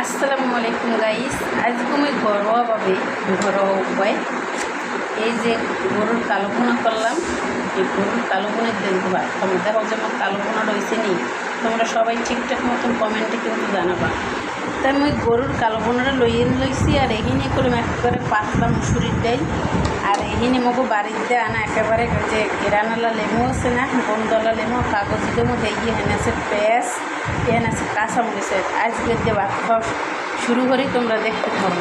আসসালামু আলাইকুম গাইস। আজকে আমি ঘরোয়া উপায় এই যে গরুর কালো ভুনা করলাম। এই গরুর কালো ভুনের দেখবো তোমরা দেখো যেমন কালো ভুনা রয়েছে নি, তোমরা সবাই ঠিকঠাক মতন কমেন্টে কিন্তু জানাবা। তাই আমি গরুর কালো ভুনাটা লইছি আর এহিনি করলাম একেবারে পাতলা মুসুরির ডাল। আর এহিনি মগো বাড়িতে আনা একেবারে যে কেরানালা লেবু আছে না, বন্দলা লেবু কাগজি লেবু দিয়ে হেন আছে পেঁয়াজ, এখানে আছে কাঁচামরিচের। আজকে দিয়ে ভাত খাওয়া শুরু করি, তোমরা দেখতে থাকো।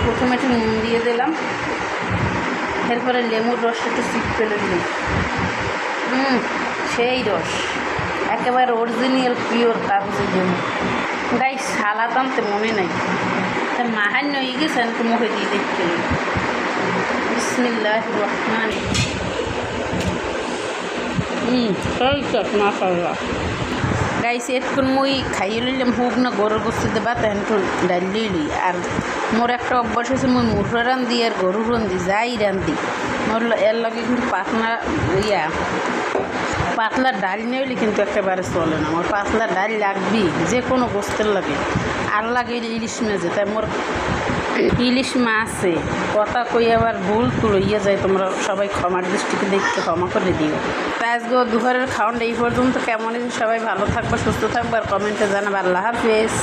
প্রথমে একটু নুন দিয়ে দিলাম, এরপরে লেবুর রসটা একটু চিপে লইলাম। সেই রস একেবারে অরিজিনাল পিওর কাগজি লেবু। গাই সালাদ আনতে মনে নাই, তার মাহান্য হয়ে গেছে তো মুখে দিয়ে দেখতে। বিসমিল্লাহির রহমানির রহিম। সেই তো মাশাআল্লাহ গাইস, এতক্ষণ মই খাইয়ে লইলাম হোক না গরুর গোস্ত দেবা তেন ডাল লইলি। আর মোর একটা অভ্যাস হয়েছে, মই মুরগা রান্ধি আর গরু রান্ধি যাই রান্ধি মোর এর লগে কিন্তু পাতলা ডাল নেইলে কিন্তু একেবারে চলে না। আমার পাতলা ডাল লাগবি যে কোনো গোস্তের লাগে। আর লাগে ইলিশ মাছে, তাই মোর ইলিশ মাছে কথা কই আবার ভুল তুলইয়া যায়। তোমরা সবাই ক্ষমার দৃষ্টিকে দেখতে ক্ষমা করে দিও। তাই আজকে দুপুরের খাওয়ানটা এই পর্যন্ত। কেমন সবাই ভালো থাকবে, সুস্থ থাকবে আর কমেন্টে জানাবে। আল্লাহ হাফেজ।